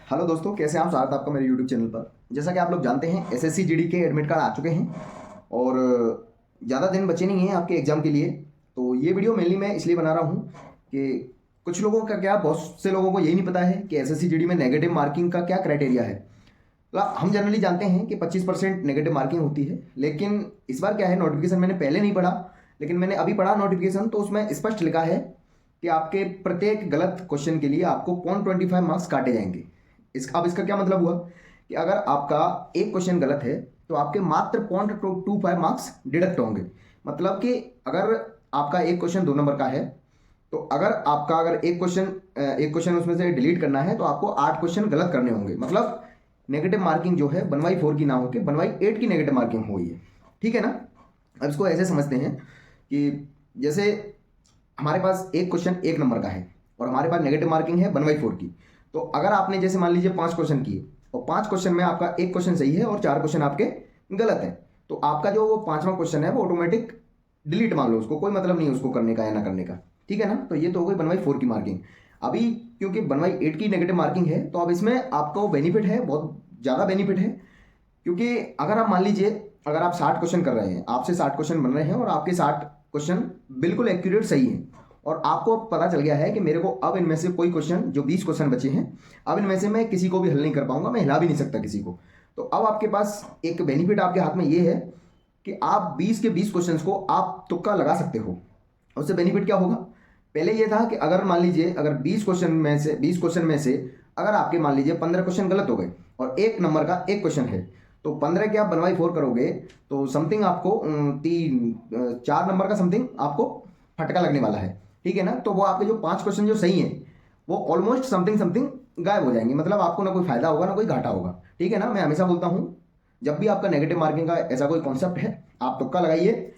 Hello दोस्तों, कैसे हैं आप? स्वागत है आपका मेरे यूट्यूब चैनल पर। जैसा कि आप लोग जानते हैं, एसएससी जीडी के एडमिट कार्ड आ चुके हैं और ज़्यादा दिन बचे नहीं हैं आपके एग्ज़ाम के लिए। तो ये वीडियो मेनली मैं इसलिए बना रहा हूँ कि कुछ लोगों का क्या, बहुत से लोगों को यही नहीं पता है कि एसएससी जीडी में नेगेटिव मार्किंग का क्या क्राइटेरिया है। हम जनरली जानते हैं कि 25% नेगेटिव मार्किंग होती है, लेकिन इस बार क्या है, नोटिफिकेशन मैंने पहले नहीं पढ़ा, लेकिन मैंने अभी पढ़ा नोटिफिकेशन, तो उसमें स्पष्ट लिखा है कि आपके प्रत्येक गलत क्वेश्चन के लिए आपको 0.25 मार्क्स काटे जाएंगे। अब इसका क्या मतलब हुआ कि अगर आपका एक क्वेश्चन गलत है तो आपके मात्र 0.25 मार्क्स डिडक्ट होंगे। मतलब कि अगर आपका एक क्वेश्चन 2 नंबर का है, तो अगर एक क्वेश्चन उसमें से डिलीट करना है तो आपको 8 क्वेश्चन गलत करने होंगे। मतलब नेगेटिव मार्किंग जो है 1/4 की ना होकर 1/8 की नेगेटिव मार्किंग हुई है। ठीक है ना? अब इसको ऐसे समझते हैं कि जैसे हमारे पास एक क्वेश्चन 1 नंबर का है और हमारे पास नेगेटिव मार्किंग है 1/4 की। तो अगर आपने जैसे मान लीजिए 5 क्वेश्चन किए और 5 क्वेश्चन में आपका एक क्वेश्चन सही है और 4 क्वेश्चन आपके गलत हैं, तो आपका जो वो 5वां क्वेश्चन है वो ऑटोमेटिक डिलीट मान लो, उसको कोई मतलब नहीं है उसको करने का या ना करने का। ठीक है ना? तो ये तो हो गई 1/4 की मार्किंग। अभी क्योंकि 1/8 की नेगेटिव मार्किंग है, तो अब इसमें आपको बेनिफिट है, बहुत ज़्यादा बेनिफिट है। क्योंकि अगर आप मान लीजिए, अगर आप 60 क्वेश्चन कर रहे हैं, आपसे 60 क्वेश्चन बन रहे हैं और आपके 60 क्वेश्चन बिल्कुल एक्यूरेट सही हैं, और आपको पता चल गया है कि मेरे को अब इनमें से कोई क्वेश्चन, जो 20 क्वेश्चन बचे हैं, अब इनमें से मैं किसी को भी हल नहीं कर पाऊंगा, मैं हिला भी नहीं सकता किसी को। तो अब आपके पास एक बेनिफिट आपके हाथ में ये है कि आप 20 के 20 क्वेश्चंस को आप तुक्का लगा सकते हो। उससे बेनिफिट क्या होगा? पहले ये था कि अगर मान लीजिए, अगर 20 क्वेश्चन में से अगर आपके मान लीजिए 15 क्वेश्चन गलत हो गए और 1 नंबर का एक क्वेश्चन है, तो 15 के आप 1/4 करोगे तो समथिंग आपको 4 नंबर का समथिंग आपको फटका लगने वाला है। ठीक है ना? तो वो आपके जो 5 क्वेश्चन जो सही हैं वो ऑलमोस्ट समथिंग समथिंग गायब हो जाएंगे। मतलब आपको ना कोई फायदा होगा ना कोई घाटा होगा। ठीक है ना? मैं हमेशा बोलता हूँ, जब भी आपका नेगेटिव मार्किंग का ऐसा कोई कॉन्सेप्ट है, आप तुक्का लगाइए।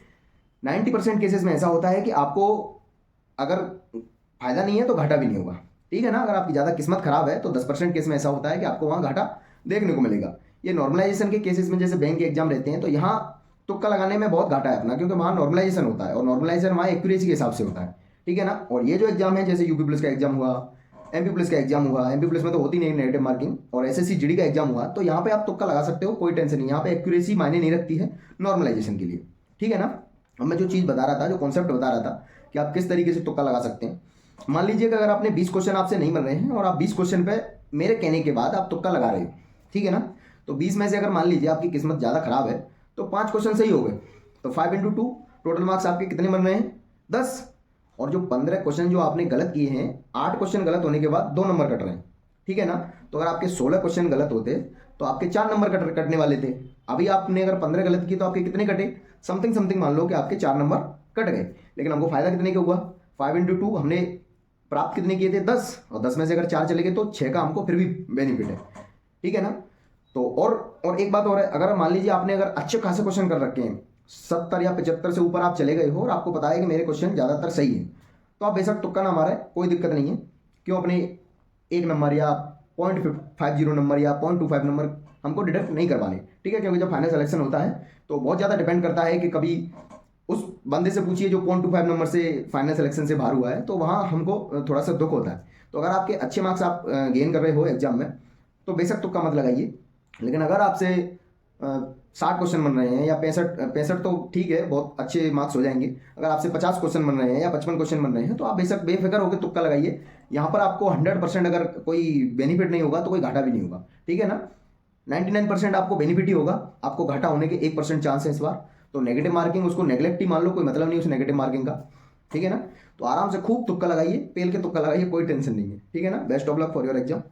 90% केसेस में ऐसा होता है कि आपको अगर फायदा नहीं है तो घाटा भी नहीं होगा। ठीक है ना? अगर आपकी ज़्यादा किस्मत खराब है तो 10% केस में ऐसा होता है कि आपको वहाँ घाटा देखने को मिलेगा। ये नॉर्मलाइजेशन के केसेस में, जैसे बैंक के एग्जाम रहते हैं, तो यहाँ तुक्का लगाने में बहुत घाटा है अपना, क्योंकि वहाँ नॉर्मलाइजेशन होता है और नॉर्मलाइजेशन वहाँ एक्यूरेसी के हिसाब से होता है। ठीक है ना? और ये जो एग्जाम है, जैसे यूपी पुलिस का एग्जाम हुआ, एमपी पुलिस का एग्जाम हुआ, एमपी पुलिस में तो होती नहीं नेगेटिव मार्किंग, और एसएससी जीडी का एग्जाम हुआ, तो यहाँ पे आप तुक्का लगा सकते हो, कोई टेंशन नहीं। यहाँ पे एक्यूरेसी मायने नहीं रखती है नॉर्मलाइजेशन के लिए। ठीक है ना? अब मैं जो चीज़ बता रहा था, जो कॉन्सेप्ट बता रहा था कि आप किस तरीके से तुक्का लगा सकते हैं। मान लीजिए कि अगर आपने 20 क्वेश्चन आपसे नहीं बन रहे हैं और आप 20 क्वेश्चन पे मेरे कहने के बाद आप तुक्का लगा रहे हो। ठीक है ना? तो 20 में से अगर मान लीजिए आपकी किस्मत ज़्यादा खराब है तो 5 क्वेश्चन सही हो गए, तो 5 × 2 टोटल मार्क्स आपके कितने बन रहे हैं? 10। और जो 15 क्वेश्चन जो आपने गलत किए हैं, 8 क्वेश्चन गलत होने के बाद 2 नंबर कट रहे हैं। ठीक है ना? तो अगर आपके 16 क्वेश्चन गलत होते तो आपके 4 नंबर कटने वाले थे। अभी आपने अगर 15 गलत किए तो आपके कितने कटे? समथिंग समथिंग मान लो कि आपके 4 नंबर कट गए। लेकिन हमको फायदा कितने का हुआ? 5 × 2 हमने प्राप्त कितने किए थे? 10। और 10 में से अगर 4 चले गए तो 6 का हमको फिर भी बेनिफिट है। ठीक है ना? तो और एक बात और है, अगर मान लीजिए आपने अगर अच्छे खासे क्वेश्चन कर रखे हैं, 70 या 75 से ऊपर आप चले गए हो और आपको पता है कि मेरे क्वेश्चन ज़्यादातर सही है, तो आप बेशक तुक्का ना मारे, कोई दिक्कत नहीं है। क्यों अपने 1 नंबर या 0.50 नंबर या 0.25 नंबर हमको डिडक्ट नहीं करवाने। ठीक है? क्योंकि जब फाइनल सिलेक्शन होता है तो बहुत ज़्यादा डिपेंड करता है कि कभी उस बंदे से पूछिए जो 0.25 नंबर से फाइनल सिलेक्शन से बाहर हुआ है, तो वहाँ हमको थोड़ा सा दुख होता है। तो अगर आपके अच्छे मार्क्स आप गेन कर रहे हो एग्जाम में, तो बेशक तुक्का मत लगाइए। लेकिन अगर आपसे 60 क्वेश्चन बन रहे हैं या 65 तो ठीक है, बहुत अच्छे मार्क्स हो जाएंगे। अगर आपसे 50 क्वेश्चन बन रहे हैं या 55 क्वेश्चन बन रहे हैं, तो आप बेशक बेफिक्र होकर तुक्का लगाइए। यहाँ पर आपको 100% अगर कोई बेनिफिट नहीं होगा तो कोई घाटा भी नहीं होगा। ठीक है ना? 99% आपको बेनिफिट ही होगा, आपको घाटा होने के 1% चांस है इस बार। तो नेगेटिव मार्किंग उसको नेगलेक्ट ही मान लो, कोई मतलब नहीं उस नेगेटिव मार्किंग का। ठीक है ना? तो आराम से खूब तुक्का लगाइए, पेल के तुक्का लगाइए, कोई टेंशन नहीं है। ठीक है ना? Best of luck for your exam.